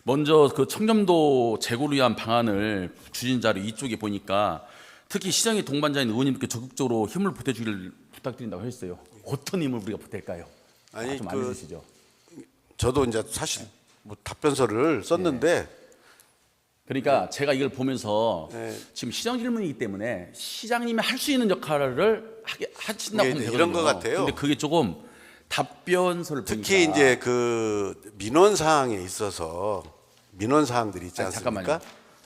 먼저 그 청렴도 제고를 위한 방안을 주진 자료 이쪽에 보니까 특히 시장의 동반자인 의원님께 적극적으로 힘을 보태주기를 부탁드린다고 했어요. 어떤 힘을 우리가 보탤까요? 아니 좀 알려주시죠. 저도 이제 사실 뭐 답변서를 썼는데 그러니까 제가 이걸 보면서 네. 지금 시장 질문이기 때문에 시장님이 할 수 있는 역할을 하신다고 하면 되거든요. 이런 것 같아요. 근데 그게 조금 답변서를 특히 보니까 이제 그 민원 사항에 있어서 민원 사항들이 있지 않습니까? 잠깐만요.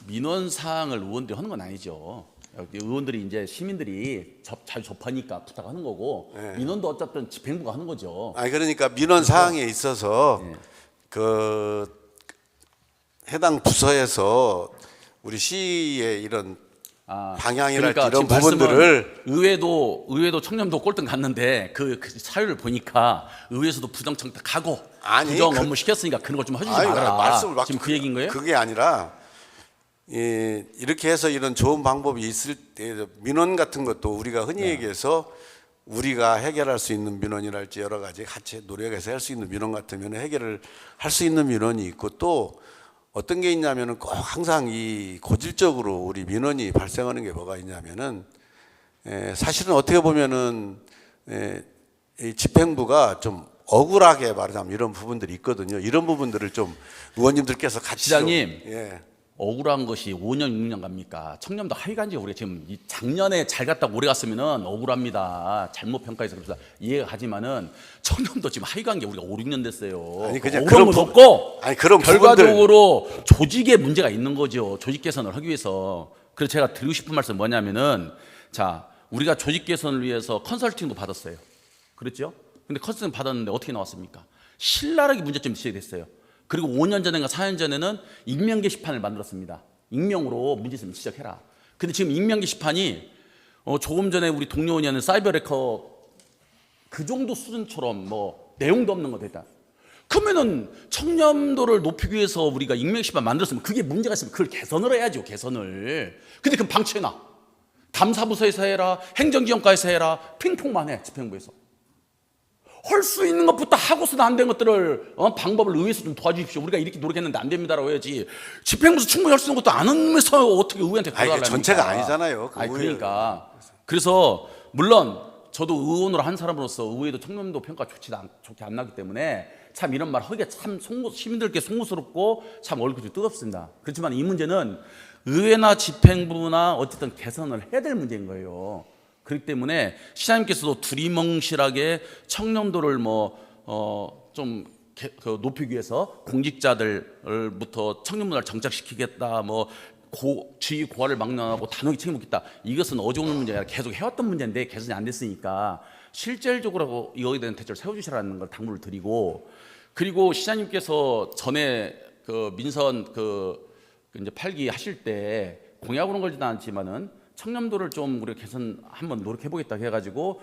민원 사항을 의원들이 하는 건 아니죠. 의원들이 이제 시민들이 잘 접하니까 부탁하는 거고 네. 민원도 어쨌든 집행부가 하는 거죠. 아니 그러니까 민원 사항에 있어서 네. 그 해당 부서에서 우리 시의 이런 방향이랄지 그러니까 이런 지금 부분들을 의회도 청렴도 꼴등 갔는데 그 사유를 보니까 의회에서도 부정 청탁하고 아니, 부정 업무 시켰으니까 그런 걸 좀 해주지 아니, 말아라. 말씀을 막 지금 그 얘기인 거예요? 그게 아니라 이렇게 해서 이런 좋은 방법이 있을 때 민원 같은 것도 우리가 흔히 얘기해서 우리가 해결할 수 있는 민원이랄지 여러 가지 같이 노력해서 할 수 있는 민원 같으면 해결을 할 수 있는 민원이 있고 또 어떤 게 있냐면은 꼭 항상 이 고질적으로 우리 민원이 발생하는 게 뭐가 있냐면은 사실은 어떻게 보면은 이 집행부가 좀 억울하게 말하자면 이런 부분들이 있거든요. 이런 부분들을 좀 의원님들께서 같이 시장님. 좀, 예. 억울한 것이 5년 6년 갑니까? 청렴도 하위간지 우리가 지금 작년에 잘 갔다고 오래 갔으면은 억울합니다. 잘못 평가해서 그래서 이해가 가지만은 청렴도 지금 하위간 게 우리가 5, 6년 됐어요. 아니, 그냥 억울한 건 없고 아니 그런 결과적으로 조직에 문제가 있는 거죠. 조직 개선을 하기 위해서. 그래서 제가 드리고 싶은 말씀 뭐냐면은 자 우리가 조직 개선을 위해서 컨설팅도 받았어요. 그랬죠? 근데 컨설팅 받았는데 어떻게 나왔습니까? 신랄하게 문제점이 지적됐어요. 그리고 5년 전인가 4년 전에는 익명 게시판을 만들었습니다. 익명으로 문제 있으면 지적해라. 근데 지금 익명 게시판이 조금 전에 우리 동료원이 하는 사이버 레커 그 정도 수준처럼 뭐 내용도 없는 거 됐다. 그러면은 청렴도를 높이기 위해서 우리가 익명 게시판 만들었으면 그게 문제가 있으면 그걸 개선을 해야죠. 개선을. 근데 그럼 방치해놔. 감사부서에서 해라. 행정지원과에서 해라. 핑퐁만 해. 집행부에서. 할 수 있는 것부터 하고서도 안 된 것들을 방법을 의회에서 좀 도와주십시오. 우리가 이렇게 노력했는데 안 됩니다라고 해야지. 집행부에서 충분히 할 수 있는 것도 안 하면서 어떻게 의회한테 아니, 전체가 아니잖아요. 아니, 그러니까 그래서 물론 저도 의원으로 한 사람으로서 의회도 청렴도 평가 좋게 안 나기 때문에 참 이런 말 하기가 참 시민들께 송구스럽고 참 얼굴이 뜨겁습니다. 그렇지만 이 문제는 의회나 집행부나 어쨌든 개선을 해야 될 문제인 거예요. 그렇기 때문에 시장님께서도 두리뭉실하게 청렴도를 좀 높이기 위해서 공직자들부터 청렴 문화를 정착시키겠다, 지위 고하를 막론하고 단호하게 책임묻겠다. 이것은 어제 오는 문제가 아니라 계속 해왔던 문제인데 개선이 안 됐으니까 실질적으로 이거에 대한 대책을 세워주시라는 걸 당부를 드리고, 그리고 시장님께서 전에 그 민선 이제 8기 하실 때 공약으로는 걸지는 않지만은 청렴도를 좀 우리가 개선 한번 노력해보겠다 해가지고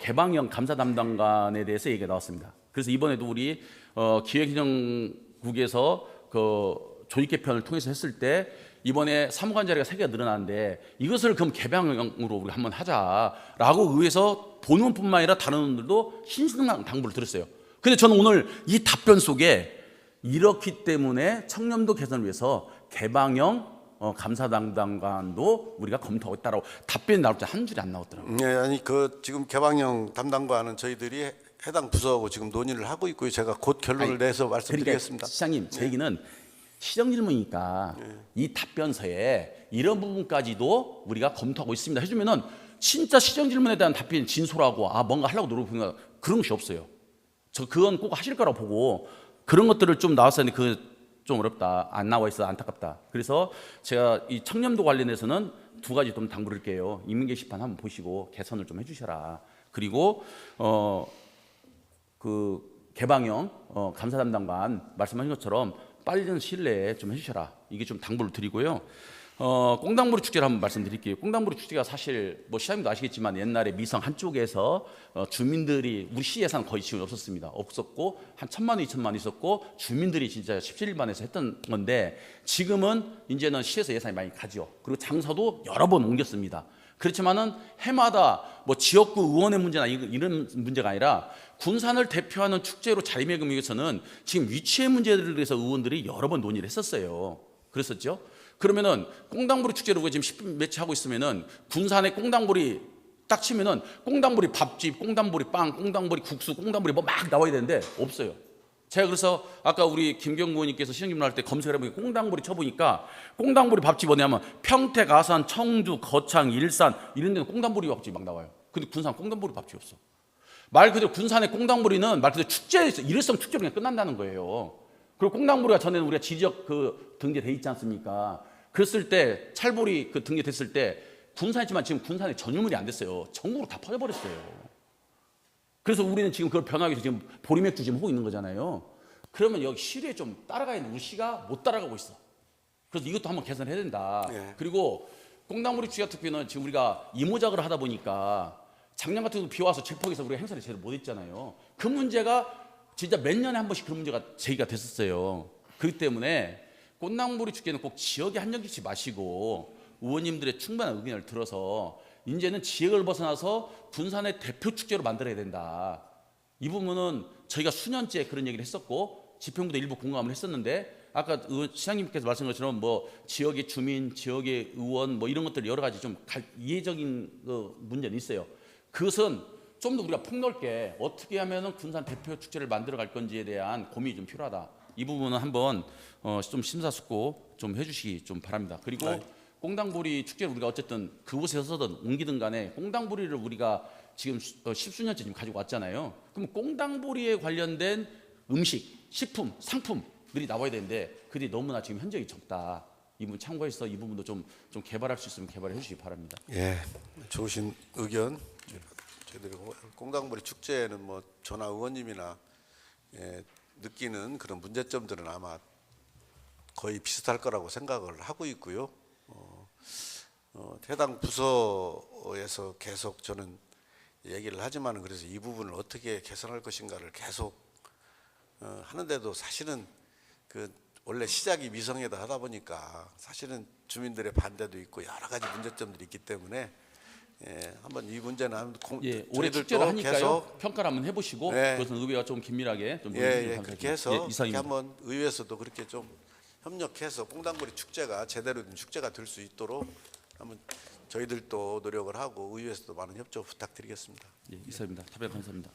개방형 감사 담당관에 대해서 얘기가 나왔습니다. 그래서 이번에도 우리 기획행정국에서 그 조직 개편을 통해서 했을 때 이번에 사무관 자리가 3개가 늘어나는데 이것을 그럼 개방형으로 우리가 한번 하자라고 의회에서 본의원뿐만 아니라 다른 의원들도 신신당 당부를 드렸어요. 근데 저는 오늘 이 답변 속에 이렇기 때문에 청렴도 개선을 위해서 개방형 감사 담당관도 우리가 검토하고 있다라고 답변이 나올 때 한 줄이 안 나왔더라고요. 네, 아니 지금 개방형 담당관은 저희들이 해당 부서하고 지금 논의를 하고 있고요. 제가 곧 결론을 내서 말씀드리겠습니다. 그러니까 시장님, 제 얘기는 시정 질문이니까 이 답변서에 이런 부분까지도 우리가 검토하고 있습니다 해주면은 진짜 시정 질문에 대한 답변이 진솔하고 뭔가 하려고 노력하는 그런 것이 없어요. 저 그건 꼭 하실 거라고 보고 그런 것들을 좀 나왔었는데 좀 어렵다. 안 나와 있어 안타깝다. 그래서 제가 이 청렴도 관련해서는 2가지 좀 당부를 할게요. 익명 게시판 한번 보시고 개선을 좀 해주셔라. 그리고 그 개방형 감사 담당관 말씀하신 것처럼 빠른 시일 내에 좀 해주셔라. 이게 좀 당부를 드리고요. 꽁당무리 축제를 한번 말씀드릴게요. 꽁당무리 축제가 사실 시장님도 아시겠지만 옛날에 미성 한쪽에서 주민들이 우리 시 예산 거의 지원이 없었고 한 1,000만 원, 2,000만 원 있었고 주민들이 진짜 17일반에서 했던 건데 지금은 이제는 시에서 예산이 많이 가죠. 그리고 장소도 여러 번 옮겼습니다. 그렇지만은 해마다 뭐 지역구 의원의 문제나 이런 문제가 아니라 군산을 대표하는 축제로 자리매김하기 위해서는 지금 위치의 문제들에 대해서 의원들이 여러 번 논의를 했었어요. 그랬었죠. 그러면은 꽁당부리 축제를 우리가 지금 10분 매치 하고 있으면은 군산에 꽁당부리 딱 치면은 꽁당부리 밥집, 꽁당부리 빵, 꽁당부리 국수, 꽁당부리 뭐 막 나와야 되는데 없어요. 제가 그래서 아까 우리 김경구 의원님께서 시정질문 할 때 검색을 해보니까 꽁당부리 쳐보니까 꽁당부리 밥집 어디냐면 평택, 아산, 청주, 거창, 일산 이런 데는 꽁당부리 밥집이 막 나와요. 근데 군산 꽁당부리 밥집이 없어. 말 그대로 군산의 꽁당부리는 말 그대로 축제에서 일회성 축제로 그냥 끝난다는 거예요. 그리고 꽁당부리가 전에는 우리가 지적 그 등재돼 있지 않습니까? 그랬을 때 찰보리 그 등재됐을 때 군산이지만 지금 군산에 전유물이 안 됐어요. 전국으로 다 퍼져버렸어요. 그래서 우리는 지금 그걸 변하기 위해서 지금 보리맥주 지금 하고 있는 거잖아요. 그러면 여기 시류에 좀 따라가야 되는 우리 시가 못 따라가고 있어. 그래서 이것도 한번 개선해야 된다. 예. 그리고 꽁당부리 축제 같은 경우는 지금 우리가 이모작을 하다 보니까 작년 같은 경우 비 와서 제폭에서 우리가 행사를 제대로 못 했잖아요. 그 문제가 진짜 몇 년에 한 번씩 그런 문제가 제기가 됐었어요. 그렇기 때문에 꽁당부리 축제는 꼭 지역에 한정짓지 마시고 의원님들의 충분한 의견을 들어서 이제는 지역을 벗어나서 군산의 대표 축제로 만들어야 된다. 이 부분은 저희가 수년째 그런 얘기를 했었고 지평부도 일부 공감을 했었는데 아까 시장님께서 말씀하신 것처럼 뭐 지역의 주민, 지역의 의원 뭐 이런 것들 여러 가지 좀 이해적인 문제는 있어요. 그것은 좀 더 우리가 폭넓게 어떻게 하면은 군산 대표 축제를 만들어 갈 건지에 대한 고민이 좀 필요하다. 이 부분은 한번 좀 심사숙고 좀 해주시기 좀 바랍니다. 그리고 네. 꽁당부리 축제를 우리가 어쨌든 그곳에서든 옮기든 간에 꽁당부리를 우리가 지금 십수년째 지금 가지고 왔잖아요. 그럼 꽁당부리에 관련된 음식, 식품, 상품들이 나와야 되는데 그들이 너무나 지금 현저히 적다. 이 부분 참고해서 이 부분도 좀 개발할 수 있으면 개발해 주시기 바랍니다. 예, 좋으신 의견. 저희들이 꽁당부리 축제에는 뭐 전화 의원님이나 느끼는 그런 문제점들은 아마 거의 비슷할 거라고 생각을 하고 있고요. 해당 부서에서 계속 저는 얘기를 하지만은 그래서 이 부분을 어떻게 개선할 것인가를 계속 하는데도 사실은 그 원래 시작이 미성애다 하다 보니까 사실은 주민들의 반대도 있고 여러 가지 문제점들이 있기 때문에 한번 이 문제는 올해 축제를 하니까요. 계속 평가를 한번 해보시고 네. 그것은 의회가 좀 긴밀하게 좀 그렇게 해서 이렇게 이상입니다. 한번 의회에서도 그렇게 좀 협력해서 꽁당부리 축제가 제대로 된 축제가 될 수 있도록 한번 저희들도 노력을 하고 의회에서도 많은 협조 부탁드리겠습니다. 이상입니다. 답변 감사합니다.